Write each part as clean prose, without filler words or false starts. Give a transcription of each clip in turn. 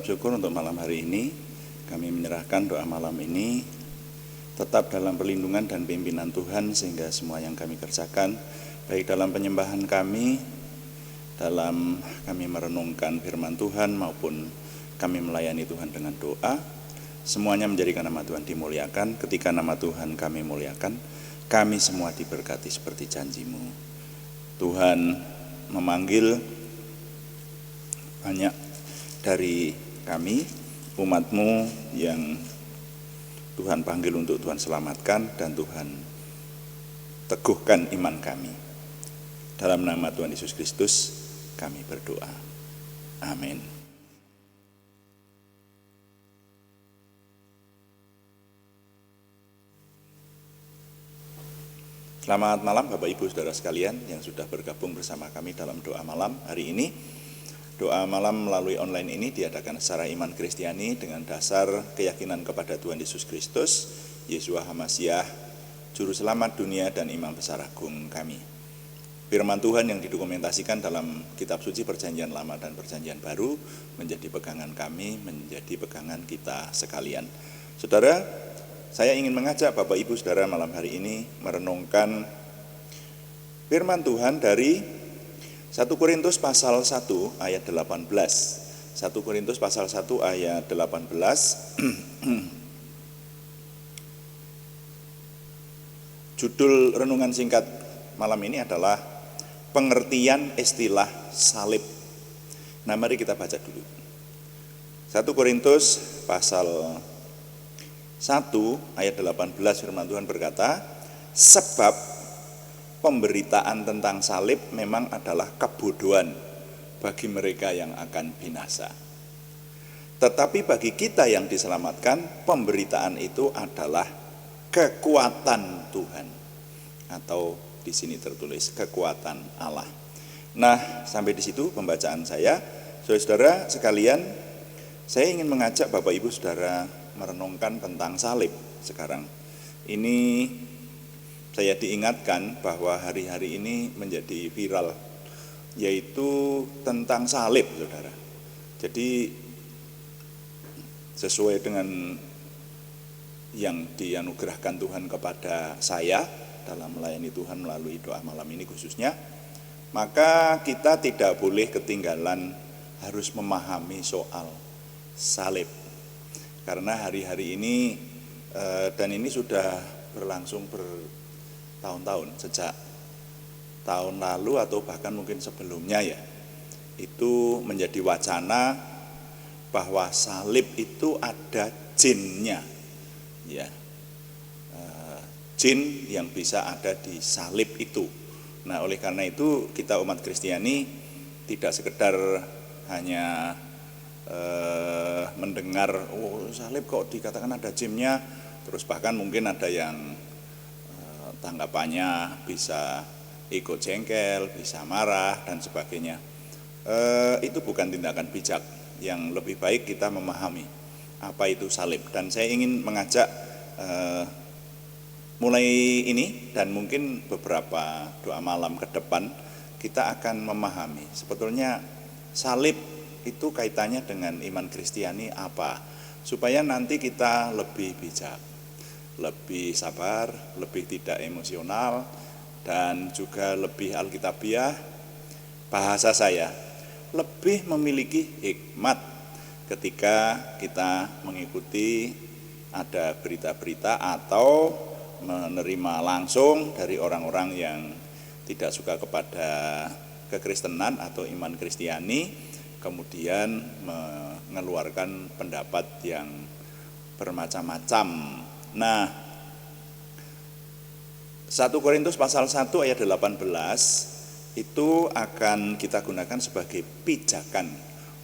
mengucap syukur untuk malam hari ini. Kami menyerahkan doa malam ini tetap dalam perlindungan dan pimpinan Tuhan, sehingga semua yang kami kerjakan, baik dalam penyembahan kami, dalam kami merenungkan firman Tuhan, maupun kami melayani Tuhan dengan doa, semuanya menjadikan nama Tuhan dimuliakan. Ketika nama Tuhan kami muliakan, kami semua diberkati seperti janji-Mu. Tuhan memanggil banyak dari kami, umat-Mu yang Tuhan panggil untuk Tuhan selamatkan, dan Tuhan teguhkan iman kami. Dalam nama Tuhan Yesus Kristus kami berdoa. Amin. Selamat malam Bapak Ibu Saudara sekalian yang sudah bergabung bersama kami dalam doa malam hari ini. Doa malam melalui online ini diadakan secara iman Kristiani dengan dasar keyakinan kepada Tuhan Yesus Kristus, Yeshua HaMasyiah, Juru Selamat dunia dan Imam Besar Agung kami. Firman Tuhan yang didokumentasikan dalam kitab suci Perjanjian Lama dan Perjanjian Baru menjadi pegangan kami, menjadi pegangan kita sekalian. Saudara, saya ingin mengajak Bapak Ibu Saudara malam hari ini merenungkan firman Tuhan dari 1 Korintus pasal 1 ayat 18. 1 Korintus pasal 1 ayat 18. Judul renungan singkat malam ini adalah pengertian istilah salib. Nah, mari kita baca dulu. 1 Korintus pasal 1 ayat 18, firman Tuhan berkata, sebab pemberitaan tentang salib memang adalah kebodohan bagi mereka yang akan binasa. Tetapi bagi kita yang diselamatkan, pemberitaan itu adalah kekuatan Tuhan. Atau di sini tertulis kekuatan Allah. Nah, sampai di situ pembacaan saya. Saudara-saudara sekalian, saya ingin mengajak Bapak Ibu Saudara merenungkan tentang salib sekarang. Ini saya diingatkan bahwa hari-hari ini menjadi viral, yaitu tentang salib, saudara. Jadi sesuai dengan yang dianugerahkan Tuhan kepada saya dalam melayani Tuhan melalui doa malam ini khususnya, maka kita tidak boleh ketinggalan harus memahami soal salib. Karena hari-hari ini, dan ini sudah berlangsung tahun-tahun, sejak tahun lalu atau bahkan mungkin sebelumnya ya, itu menjadi wacana bahwa salib itu ada jinnya, ya, jin yang bisa ada di salib itu. Nah, oleh karena itu kita umat Kristiani tidak sekedar hanya mendengar, oh salib kok dikatakan ada jinnya, terus bahkan mungkin ada yang tanggapannya bisa ikut jengkel, bisa marah dan sebagainya. Itu bukan tindakan bijak. Yang lebih baik kita memahami apa itu salib. Dan saya ingin mengajak mulai ini dan mungkin beberapa doa malam ke depan kita akan memahami sebetulnya salib itu kaitannya dengan iman Kristiani apa, supaya nanti kita lebih bijak, lebih sabar, lebih tidak emosional, dan juga lebih alkitabiah. Bahasa saya, lebih memiliki hikmat ketika kita mengikuti ada berita-berita atau menerima langsung dari orang-orang yang tidak suka kepada kekristenan atau iman Kristiani, kemudian mengeluarkan pendapat yang bermacam-macam. Nah, 1 Korintus pasal 1 ayat 18 itu akan kita gunakan sebagai pijakan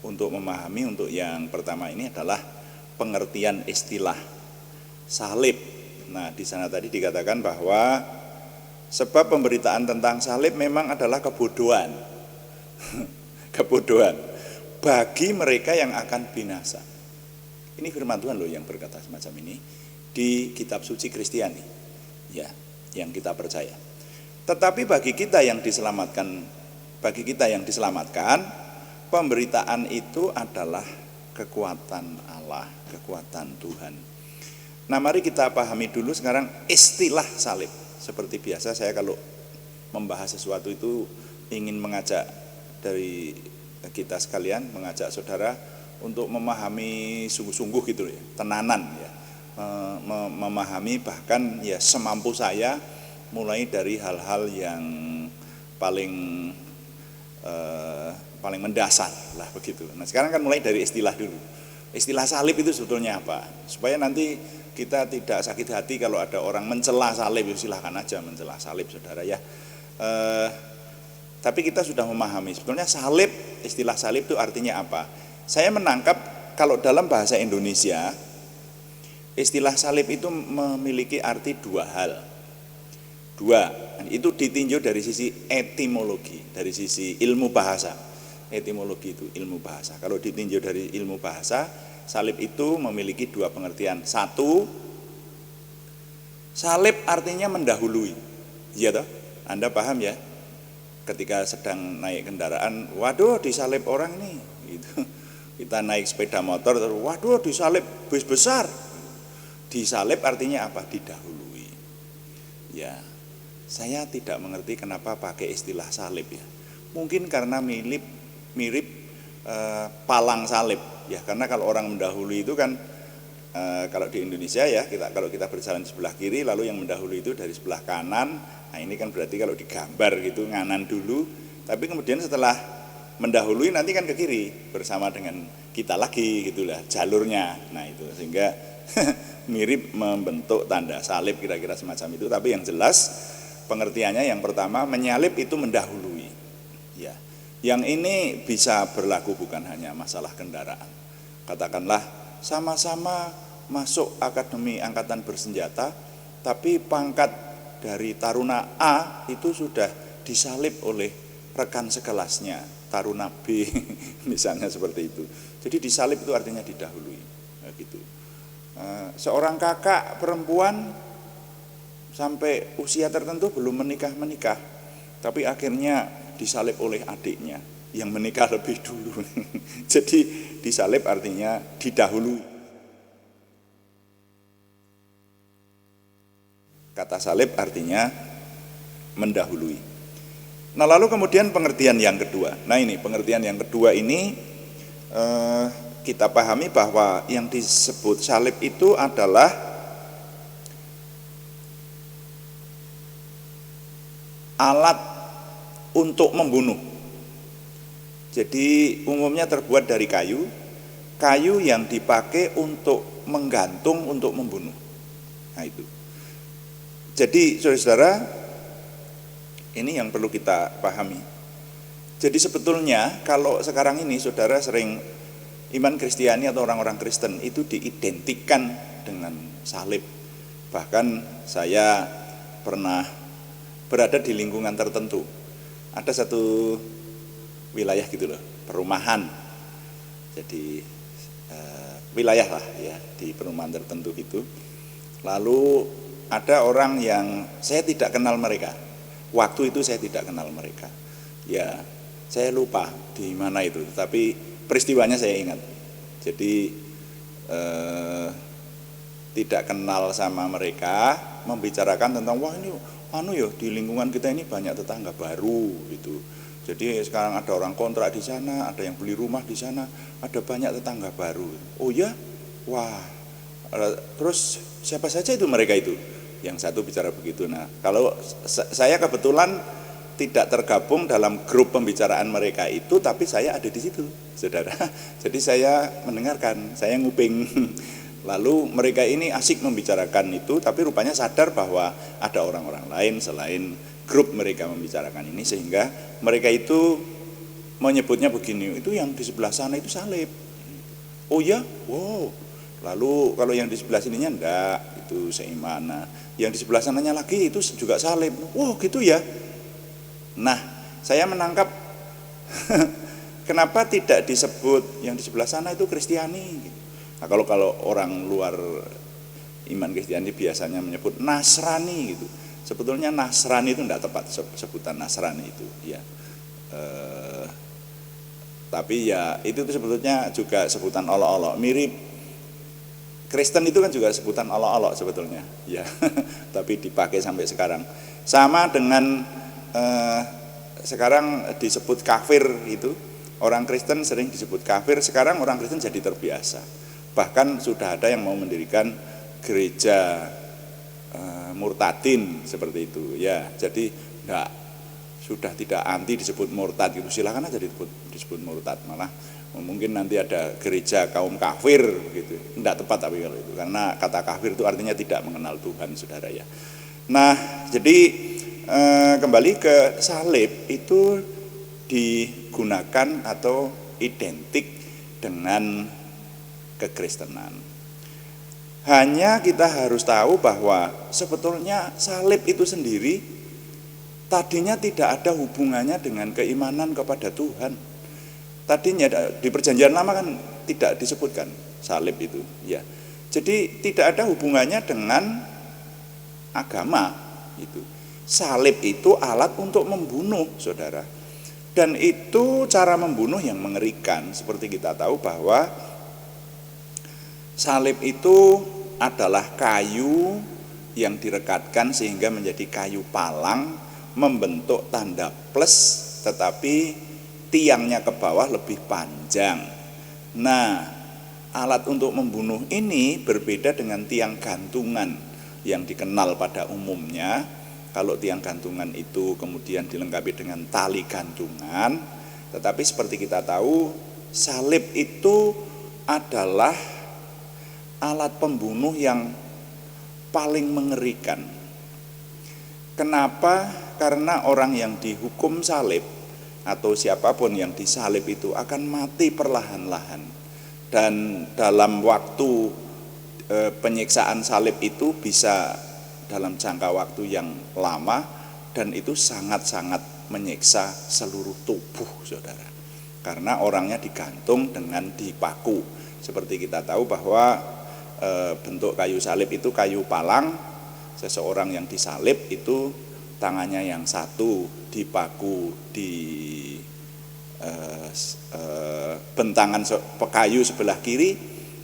untuk memahami. Untuk yang pertama ini adalah pengertian istilah salib. Nah, di sana tadi dikatakan bahwa sebab pemberitaan tentang salib memang adalah kebodohan. Kebodohan bagi mereka yang akan binasa. Ini firman Tuhan loh yang berkata semacam ini di kitab suci Kristiani, ya, yang kita percaya. Tetapi bagi kita yang diselamatkan, pemberitaan itu adalah kekuatan Allah, kekuatan Tuhan. Nah, mari kita pahami dulu sekarang istilah salib. Seperti biasa saya kalau membahas sesuatu itu ingin mengajak dari kita sekalian, mengajak saudara untuk memahami sungguh-sungguh gitu ya, tenanan ya. Memahami bahkan ya semampu saya, mulai dari hal-hal yang paling mendasar lah begitu. Nah, sekarang kan mulai dari istilah dulu. Istilah salib itu sebetulnya apa? Supaya nanti kita tidak sakit hati kalau ada orang mencela salib, silahkan aja mencela salib saudara ya. Tapi kita sudah memahami sebetulnya salib, istilah salib itu artinya apa. Saya menangkap kalau dalam bahasa Indonesia istilah salib itu memiliki arti dua hal. Itu ditinjau dari sisi etimologi, dari sisi ilmu bahasa. Etimologi itu ilmu bahasa. Kalau ditinjau dari ilmu bahasa, salib itu memiliki dua pengertian. Satu, salib artinya mendahului. Iya toh? Anda paham ya? Ketika sedang naik kendaraan, waduh disalib orang nih. Gitu. Kita naik sepeda motor, waduh disalib bus besar. Disalib artinya apa? Didahului. Ya, saya tidak mengerti kenapa pakai istilah salib ya. Mungkin karena mirip palang salib ya, karena kalau orang mendahului itu kan kalau di Indonesia ya, kalau kita berjalan sebelah kiri lalu yang mendahului itu dari sebelah kanan. Nah, ini kan berarti kalau digambar gitu nganan dulu, tapi kemudian setelah mendahului nanti kan ke kiri bersama dengan kita lagi gitulah jalurnya. Nah, itu sehingga mirip membentuk tanda salib kira-kira semacam itu. Tapi yang jelas pengertiannya yang pertama, menyalib itu mendahului ya. Yang ini bisa berlaku bukan hanya masalah kendaraan. Katakanlah sama-sama masuk Akademi Angkatan Bersenjata, tapi pangkat dari Taruna A itu sudah disalib oleh rekan sekelasnya, Taruna B misalnya seperti itu. Jadi disalib itu artinya didahului gitu. Seorang kakak perempuan sampai usia tertentu belum menikah, tapi akhirnya disalib oleh adiknya yang menikah lebih dulu. Jadi disalib artinya didahului. Kata salib artinya mendahului. Nah, lalu kemudian pengertian yang kedua. Nah, ini pengertian yang kedua ini kita pahami bahwa yang disebut salib itu adalah alat untuk membunuh. Jadi umumnya terbuat dari kayu yang dipakai untuk menggantung, untuk membunuh. Nah, itu. Jadi saudara-saudara, ini yang perlu kita pahami. Jadi sebetulnya kalau sekarang ini saudara sering iman Kristiani atau orang-orang Kristen itu diidentikan dengan salib. Bahkan saya pernah berada di lingkungan tertentu. Ada satu wilayah gitu loh, perumahan. Jadi wilayah lah ya, di perumahan tertentu gitu. Lalu ada orang yang saya tidak kenal mereka. Waktu itu saya tidak kenal mereka. Ya, saya lupa di mana itu, tapi peristiwanya saya ingat. Jadi tidak kenal sama mereka, membicarakan tentang wah ini di lingkungan kita ini banyak tetangga baru gitu. Jadi sekarang ada orang kontrak di sana, ada yang beli rumah di sana, ada banyak tetangga baru. Oh ya, wah. Terus siapa saja itu mereka itu? Yang satu bicara begitu. Nah, kalau saya kebetulan tidak tergabung dalam grup pembicaraan mereka itu, tapi saya ada di situ, saudara. Jadi saya mendengarkan, saya nguping. Lalu mereka ini asik membicarakan itu, tapi rupanya sadar bahwa ada orang-orang lain selain grup mereka membicarakan ini, sehingga mereka itu menyebutnya begini, itu yang di sebelah sana itu salib. Oh ya, wow. Lalu kalau yang di sebelah sininya enggak, itu seiman. Nah, yang di sebelah sananya lagi itu juga salib. Wow, gitu ya. Nah, saya menangkap kenapa tidak disebut yang di sebelah sana itu Kristiani. Nah, kalau orang luar iman Kristiani biasanya menyebut Nasrani gitu. Sebetulnya Nasrani itu tidak tepat sebutan Nasrani itu. Ya. Tapi ya itu tuh sebetulnya juga sebutan olok-olok, mirip Kristen itu kan juga sebutan olok-olok sebetulnya, ya. Tapi dipakai sampai sekarang. Sama dengan sekarang disebut kafir itu, orang Kristen sering disebut kafir. Sekarang orang Kristen jadi terbiasa. Bahkan sudah ada yang mau mendirikan gereja murtadin seperti itu, ya. Jadi sudah tidak anti disebut murtad gitu, silakan aja disebut murtad, malah mungkin nanti ada gereja kaum kafir begitu. Tidak tepat tapi kalau itu, karena kata kafir itu artinya tidak mengenal Tuhan, saudara ya. Nah, jadi kembali ke salib itu digunakan atau identik dengan kekristenan. Hanya kita harus tahu bahwa sebetulnya salib itu sendiri tadinya tidak ada hubungannya dengan keimanan kepada Tuhan. Tadinya di Perjanjian Lama kan tidak disebutkan salib itu, ya. Jadi tidak ada hubungannya dengan agama itu. Salib itu alat untuk membunuh, saudara. Dan itu cara membunuh yang mengerikan. Seperti kita tahu bahwa salib itu adalah kayu yang direkatkan sehingga menjadi kayu palang, membentuk tanda plus, tetapi tiangnya ke bawah lebih panjang. Nah, alat untuk membunuh ini berbeda dengan tiang gantungan yang dikenal pada umumnya. Kalau tiang gantungan itu kemudian dilengkapi dengan tali gantungan, tetapi seperti kita tahu, salib itu adalah alat pembunuh yang paling mengerikan. Kenapa? Karena orang yang dihukum salib atau siapapun yang disalib itu akan mati perlahan-lahan. Dan dalam waktu penyiksaan salib itu bisa dalam jangka waktu yang lama, dan itu sangat-sangat menyiksa seluruh tubuh, saudara. Karena orangnya digantung dengan dipaku. Seperti kita tahu bahwa bentuk kayu salib itu kayu palang. Seseorang yang disalib itu tangannya yang satu dipaku di bentangan kayu sebelah kiri,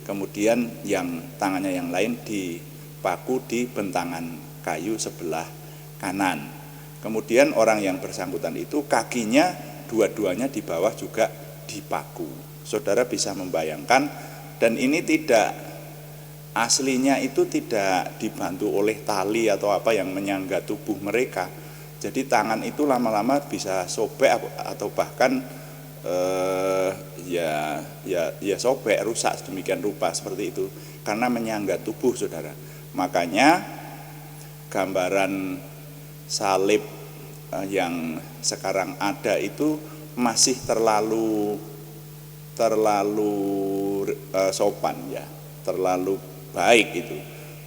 kemudian yang tangannya yang lain dipaku di bentangan kayu sebelah kanan. Kemudian orang yang bersangkutan itu kakinya dua-duanya di bawah juga dipaku. Saudara bisa membayangkan, dan ini tidak aslinya itu tidak dibantu oleh tali atau apa yang menyangga tubuh mereka. Jadi tangan itu lama-lama bisa sobek atau bahkan ya sobek, rusak sedemikian rupa seperti itu karena menyangga tubuh, saudara. Makanya gambaran salib yang sekarang ada itu masih terlalu sopan, ya, terlalu baik itu.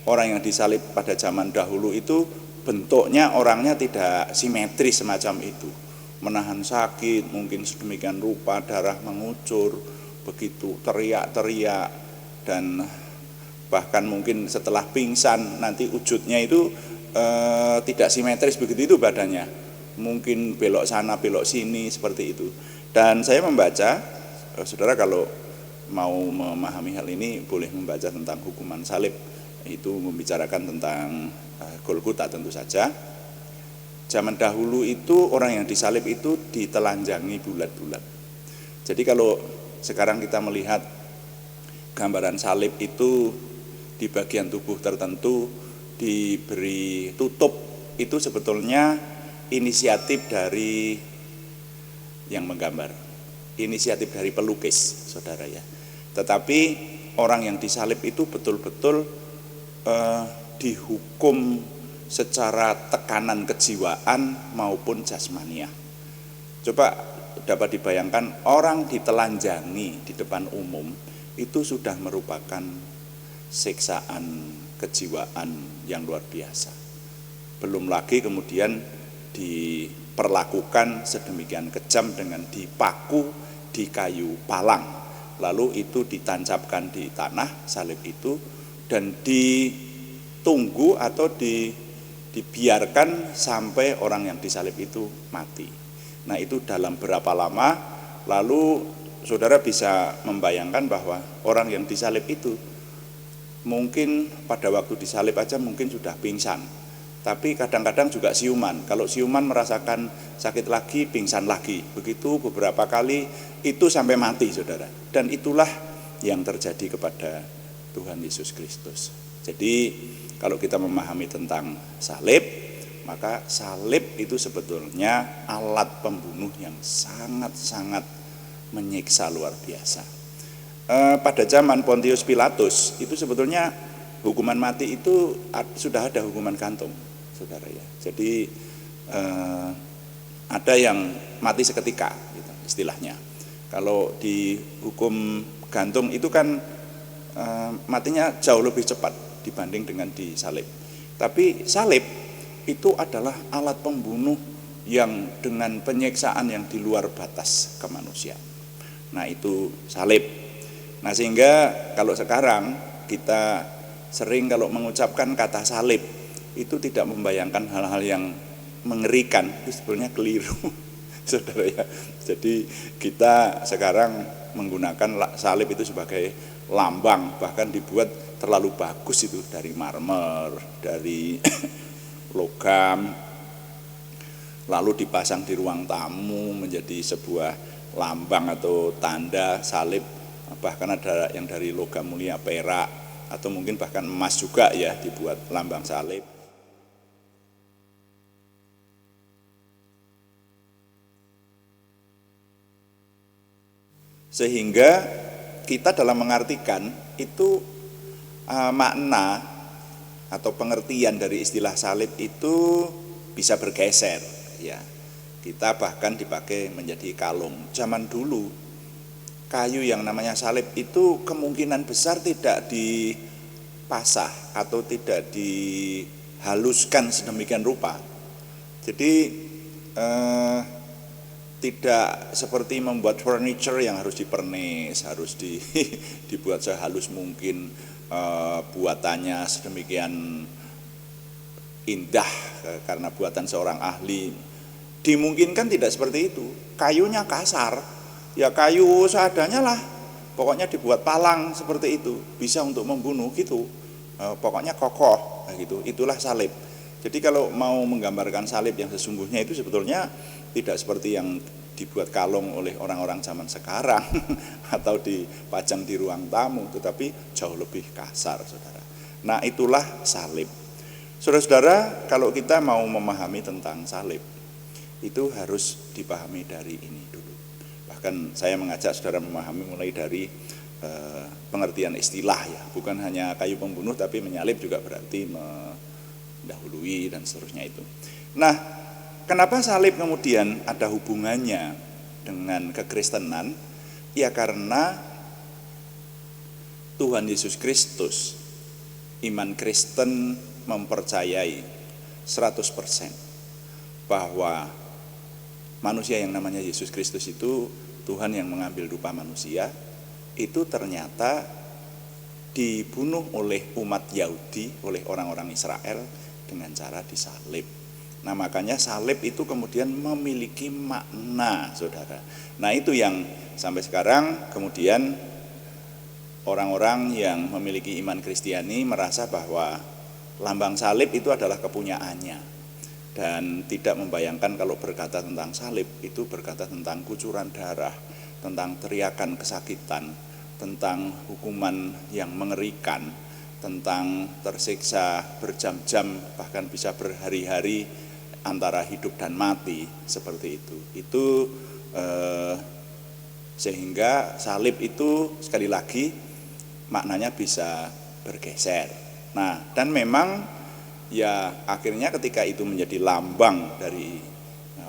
Orang yang disalib pada zaman dahulu itu bentuknya orangnya tidak simetris semacam itu, menahan sakit mungkin sedemikian rupa, darah mengucur, begitu teriak-teriak, dan bahkan mungkin setelah pingsan nanti wujudnya itu tidak simetris begitu itu badannya, mungkin belok sana belok sini seperti itu. Dan saya membaca, saudara kalau mau memahami hal ini boleh membaca tentang hukuman salib, itu membicarakan tentang Golgota tentu saja. Zaman dahulu itu orang yang disalib itu ditelanjangi bulat-bulat. Jadi kalau sekarang kita melihat gambaran salib itu di bagian tubuh tertentu diberi tutup, itu sebetulnya inisiatif dari yang menggambar, inisiatif dari pelukis, saudara ya. Tetapi orang yang disalib itu betul-betul dihukum secara tekanan kejiwaan maupun jasmaniah. Coba dapat dibayangkan, orang ditelanjangi di depan umum itu sudah merupakan siksaan kejiwaan yang luar biasa. Belum lagi kemudian diperlakukan sedemikian kejam dengan dipaku di kayu palang, lalu itu ditancapkan di tanah salib itu dan ditunggu atau dibiarkan sampai orang yang disalib itu mati. Nah, itu dalam berapa lama, lalu saudara bisa membayangkan bahwa orang yang disalib itu mungkin pada waktu disalib aja mungkin sudah pingsan, tapi kadang-kadang juga siuman. Kalau siuman merasakan sakit lagi, pingsan lagi, begitu beberapa kali, itu sampai mati saudara. Dan itulah yang terjadi kepada Tuhan Yesus Kristus. Jadi kalau kita memahami tentang salib, maka salib itu sebetulnya alat pembunuh yang sangat-sangat menyiksa luar biasa. Pada zaman Pontius Pilatus itu sebetulnya hukuman mati itu sudah ada hukuman gantung, saudara ya. Jadi ada yang mati seketika, gitu, istilahnya. Kalau dihukum gantung itu kan matinya jauh lebih cepat dibanding dengan disalib. Tapi salib itu adalah alat pembunuh yang dengan penyiksaan yang di luar batas kemanusiaan. Nah itu salib. Nah sehingga kalau sekarang kita sering kalau mengucapkan kata salib itu tidak membayangkan hal-hal yang mengerikan, itu sebenarnya keliru saudara ya. Jadi kita sekarang menggunakan salib itu sebagai lambang, bahkan dibuat terlalu bagus itu dari marmer, dari logam, lalu dipasang di ruang tamu menjadi sebuah lambang atau tanda salib. Bahkan ada yang dari logam mulia, perak, atau mungkin bahkan emas juga ya, dibuat lambang salib. Sehingga kita dalam mengartikan itu makna atau pengertian dari istilah salib itu bisa bergeser ya. Kita bahkan dipakai menjadi kalung. Zaman dulu kayu yang namanya salib itu kemungkinan besar tidak dipasah atau tidak dihaluskan sedemikian rupa. Jadi tidak seperti membuat furniture yang harus dipernis, harus dibuat sehalus mungkin, buatannya sedemikian indah karena buatan seorang ahli. Dimungkinkan tidak seperti itu. Kayunya kasar, ya kayu seadanya lah. Pokoknya dibuat palang seperti itu, bisa untuk membunuh gitu. Pokoknya kokoh gitu. Itulah salib. Jadi kalau mau menggambarkan salib yang sesungguhnya itu sebetulnya tidak seperti yang dibuat kalung oleh orang-orang zaman sekarang atau dipajang di ruang tamu, tetapi jauh lebih kasar, saudara. Nah itulah salib. Saudara-saudara, kalau kita mau memahami tentang salib, itu harus dipahami dari ini dulu. Bahkan saya mengajak saudara memahami mulai dari pengertian istilah ya, bukan hanya kayu pembunuh, tapi menyalib juga berarti mendahului dan seterusnya itu. Nah, kenapa salib kemudian ada hubungannya dengan kekristenan? Ya karena Tuhan Yesus Kristus, iman Kristen mempercayai 100% bahwa manusia yang namanya Yesus Kristus itu Tuhan yang mengambil rupa manusia, itu ternyata dibunuh oleh umat Yahudi, oleh orang-orang Israel dengan cara disalib. Nah makanya salib itu kemudian memiliki makna, saudara. Nah itu yang sampai sekarang kemudian orang-orang yang memiliki iman Kristiani merasa bahwa lambang salib itu adalah kepunyaannya, dan tidak membayangkan kalau berkata tentang salib itu berkata tentang kucuran darah, tentang teriakan kesakitan, tentang hukuman yang mengerikan, tentang tersiksa berjam-jam bahkan bisa berhari-hari antara hidup dan mati seperti itu. Itu sehingga salib itu sekali lagi maknanya bisa bergeser. Nah, dan memang ya akhirnya ketika itu menjadi lambang dari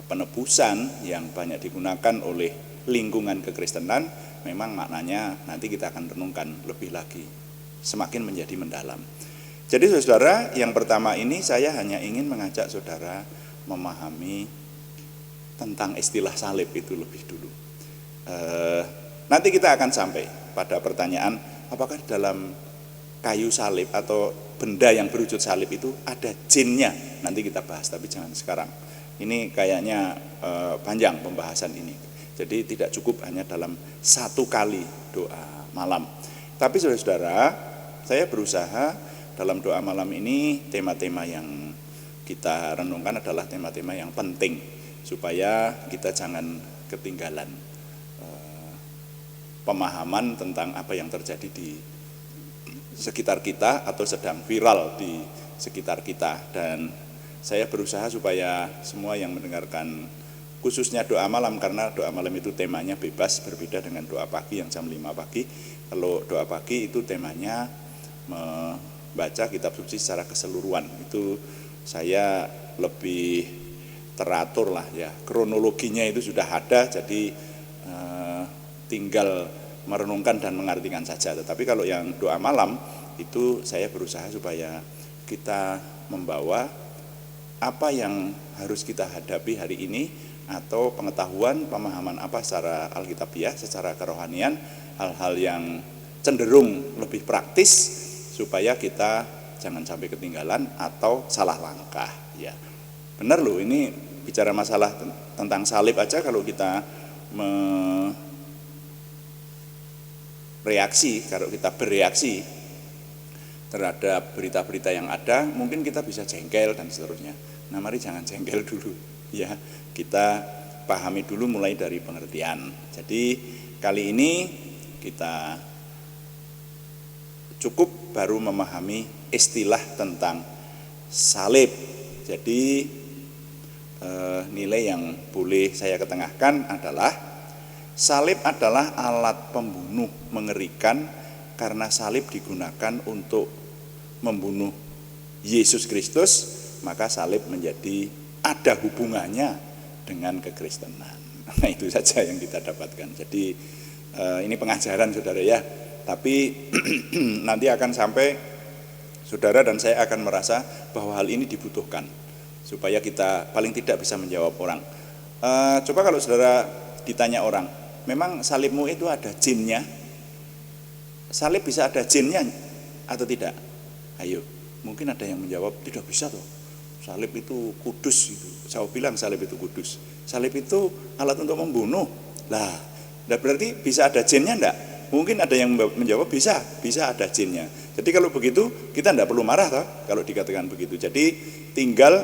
penebusan yang banyak digunakan oleh lingkungan kekristenan, memang maknanya nanti kita akan renungkan lebih lagi, semakin menjadi mendalam. Jadi saudara, yang pertama ini saya hanya ingin mengajak saudara memahami tentang istilah salib itu lebih dulu. Nanti kita akan sampai pada pertanyaan, apakah dalam kayu salib atau benda yang berwujud salib itu ada jinnya? Nanti kita bahas, tapi jangan sekarang. Ini kayaknya panjang pembahasan ini. Jadi tidak cukup hanya dalam satu kali doa malam. Tapi saudara-saudara, saya berusaha dalam doa malam ini tema-tema yang kita renungkan adalah tema-tema yang penting supaya kita jangan ketinggalan pemahaman tentang apa yang terjadi di sekitar kita atau sedang viral di sekitar kita. Dan saya berusaha supaya semua yang mendengarkan, khususnya doa malam, karena doa malam itu temanya bebas, berbeda dengan doa pagi yang jam 5 pagi. Kalau doa pagi itu temanya membaca kitab suci secara keseluruhan. Itu saya lebih teratur lah ya, kronologinya itu sudah ada, jadi tinggal merenungkan dan mengartikan saja. Tetapi kalau yang doa malam itu saya berusaha supaya kita membawa apa yang harus kita hadapi hari ini, atau pengetahuan, pemahaman apa secara alkitabiah, secara kerohanian, hal-hal yang cenderung lebih praktis supaya kita jangan sampai ketinggalan atau salah langkah ya. Benar loh, ini bicara masalah tentang salib aja, kalau kita kalau kita bereaksi terhadap berita-berita yang ada, mungkin kita bisa jengkel dan seterusnya. Nah, mari jangan jengkel dulu ya. Kita pahami dulu mulai dari pengertian. Jadi kali ini kita cukup baru memahami istilah tentang salib. Jadi nilai yang boleh saya ketengahkan adalah salib adalah alat pembunuh mengerikan, karena salib digunakan untuk membunuh Yesus Kristus, maka salib menjadi ada hubungannya dengan kekristenan. Nah, itu saja yang kita dapatkan. Jadi ini pengajaran saudara ya, tapi nanti akan sampai saudara dan saya akan merasa bahwa hal ini dibutuhkan supaya kita paling tidak bisa menjawab orang. Coba kalau saudara ditanya orang, memang salibmu itu ada jinnya? Salib bisa ada jinnya atau tidak? Ayo, mungkin ada yang menjawab tidak bisa toh. Salib itu kudus itu. Saya bilang salib itu kudus. Salib itu alat untuk membunuh. Lah, berarti bisa ada jinnya enggak? Mungkin ada yang menjawab bisa ada jinnya. Jadi kalau begitu kita enggak perlu marah toh kalau dikatakan begitu. Jadi tinggal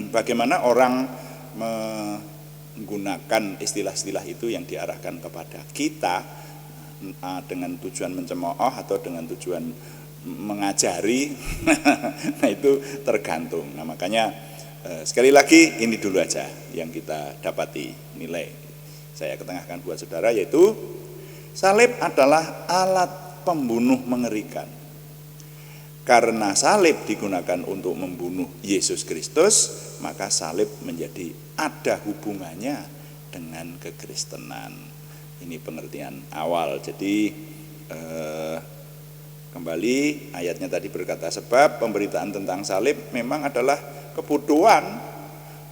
bagaimana orang menggunakan istilah-istilah itu yang diarahkan kepada kita dengan tujuan mencemooh atau dengan tujuan mengajari. Nah, itu tergantung. Nah, makanya sekali lagi ini dulu aja yang kita dapati nilai saya ketengahkan buat saudara, yaitu salib adalah alat pembunuh mengerikan. Karena salib digunakan untuk membunuh Yesus Kristus, maka salib menjadi ada hubungannya dengan kekristenan. Ini pengertian awal. Jadi kembali ayatnya tadi berkata, sebab pemberitaan tentang salib memang adalah kebutuhan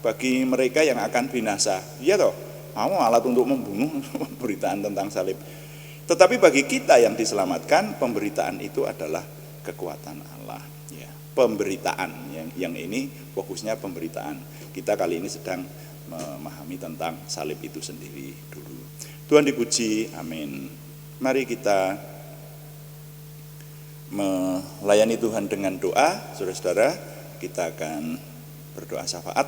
bagi mereka yang akan binasa. Iya toh, mau alat untuk membunuh pemberitaan tentang salib. Tetapi bagi kita yang diselamatkan, pemberitaan itu adalah kekuatan Allah. Ya, pemberitaan yang ini fokusnya pemberitaan. Kita kali ini sedang memahami tentang salib itu sendiri dulu. Tuhan dipuji, amin. Mari kita melayani Tuhan dengan doa, saudara-saudara. Kita akan berdoa syafaat,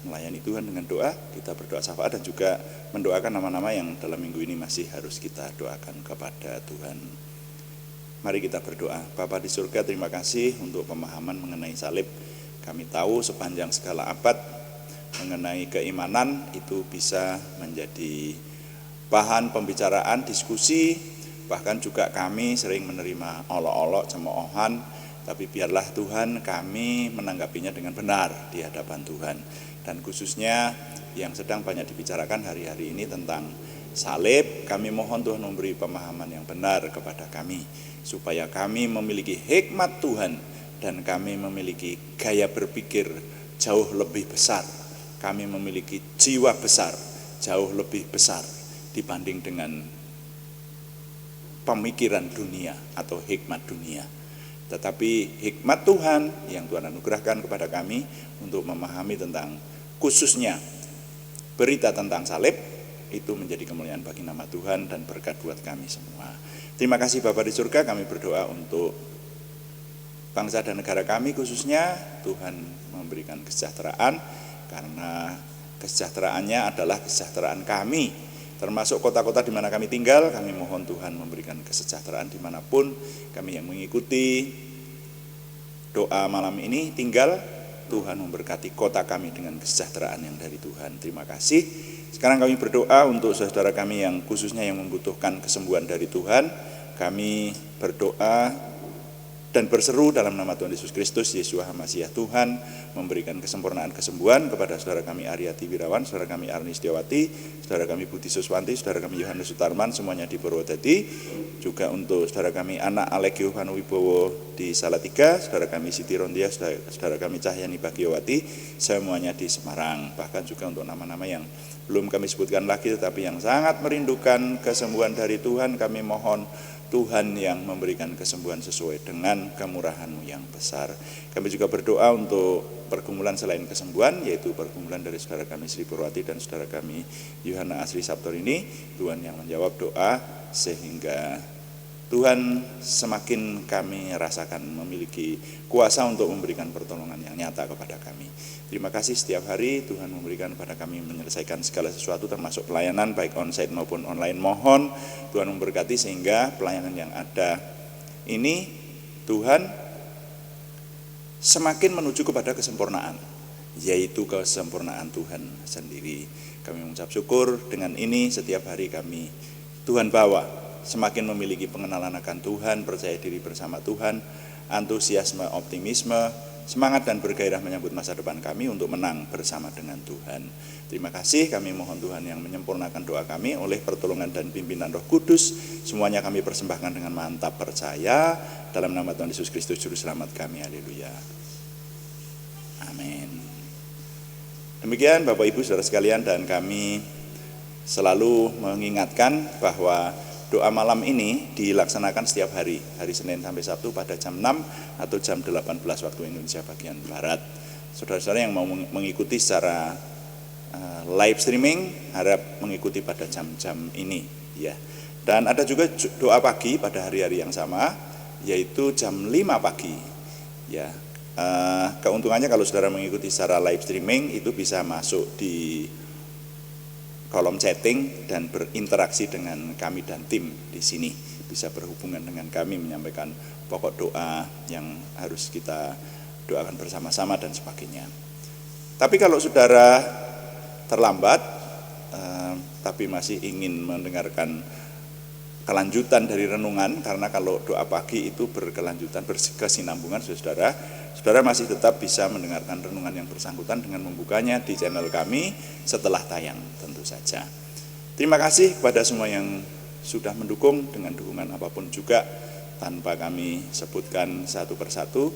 melayani Tuhan dengan doa, kita berdoa syafaat dan juga mendoakan nama-nama yang dalam minggu ini masih harus kita doakan kepada Tuhan. Mari kita berdoa. Bapa di surga, terima kasih untuk pemahaman mengenai salib. Kami tahu sepanjang segala abad mengenai keimanan itu bisa menjadi bahan pembicaraan, diskusi, bahkan juga kami sering menerima olok-olok, cemoohan, tapi biarlah Tuhan kami menanggapinya dengan benar di hadapan Tuhan. Dan khususnya yang sedang banyak dibicarakan hari-hari ini tentang salib, kami mohon Tuhan memberi pemahaman yang benar kepada kami, supaya kami memiliki hikmat Tuhan dan kami memiliki gaya berpikir jauh lebih besar. Kami memiliki jiwa besar, jauh lebih besar dibanding dengan pemikiran dunia atau hikmat dunia. Tetapi hikmat Tuhan yang Tuhan anugerahkan kepada kami untuk memahami tentang khususnya berita tentang salib, itu menjadi kemuliaan bagi nama Tuhan dan berkat buat kami semua. Terima kasih Bapa di surga, kami berdoa untuk bangsa dan negara kami khususnya. Tuhan memberikan kesejahteraan, karena kesejahteraannya adalah kesejahteraan kami, termasuk kota-kota di mana kami tinggal. Kami mohon Tuhan memberikan kesejahteraan dimanapun kami yang mengikuti doa malam ini tinggal. Tuhan memberkati kota kami dengan kesejahteraan yang dari Tuhan. Terima kasih. Sekarang kami berdoa untuk saudara kami yang khususnya yang membutuhkan kesembuhan dari Tuhan. Kami berdoa dan berseru dalam nama Tuhan Yesus Kristus, Yeshua HaMasyiah. Tuhan memberikan kesempurnaan kesembuhan kepada saudara kami Aryati Wirawan, saudara kami Arni Setiawati, saudara kami Budi Suswanti, saudara kami Yohanes Sutarman, semuanya di Purwodadi. Juga untuk saudara kami anak Alekio Hanuwibowo di Salatiga, saudara kami Siti Rondia, saudara kami Cahyani Bagiowati, semuanya di Semarang. Bahkan juga untuk nama-nama yang belum kami sebutkan lagi, tetapi yang sangat merindukan kesembuhan dari Tuhan, kami mohon Tuhan yang memberikan kesembuhan sesuai dengan kemurahan-Mu yang besar. Kami juga berdoa untuk pergumulan selain kesembuhan, yaitu pergumulan dari saudara kami Sri Purwati dan saudara kami Yohana Asri Sabtor ini. Tuhan yang menjawab doa, sehingga Tuhan semakin kami rasakan memiliki kuasa untuk memberikan pertolongan yang nyata kepada kami. Terima kasih setiap hari Tuhan memberikan kepada kami menyelesaikan segala sesuatu, termasuk pelayanan baik onsite maupun online. Mohon Tuhan memberkati sehingga pelayanan yang ada ini Tuhan semakin menuju kepada kesempurnaan, yaitu kesempurnaan Tuhan sendiri. Kami mengucap syukur dengan ini setiap hari kami Tuhan bawa semakin memiliki pengenalan akan Tuhan, percaya diri bersama Tuhan, antusiasme, optimisme, semangat dan bergairah menyambut masa depan kami untuk menang bersama dengan Tuhan. Terima kasih, kami mohon Tuhan yang menyempurnakan doa kami oleh pertolongan dan pimpinan Roh Kudus. Semuanya kami persembahkan dengan mantap percaya dalam nama Tuhan Yesus Kristus Juru Selamat kami. Haleluya. Amin. Demikian Bapak Ibu Saudara sekalian, dan kami selalu mengingatkan bahwa doa malam ini dilaksanakan setiap hari Senin sampai Sabtu pada jam 6 atau jam 18 waktu Indonesia bagian Barat. Saudara-saudara yang mau mengikuti secara live streaming harap mengikuti pada jam-jam ini ya. Dan ada juga doa pagi pada hari-hari yang sama, yaitu jam 5 pagi ya. Keuntungannya kalau saudara mengikuti secara live streaming itu bisa masuk di kolom chatting dan berinteraksi dengan kami dan tim di sini, bisa berhubungan dengan kami, menyampaikan pokok doa yang harus kita doakan bersama-sama dan sebagainya. Tapi kalau saudara terlambat tapi masih ingin mendengarkan kelanjutan dari renungan, karena kalau doa pagi itu berkelanjutan, berkesinambungan, saudara masih tetap bisa mendengarkan renungan yang bersangkutan dengan membukanya di channel kami setelah tayang tentu saja. Terima kasih kepada semua yang sudah mendukung dengan dukungan apapun juga, tanpa kami sebutkan satu persatu.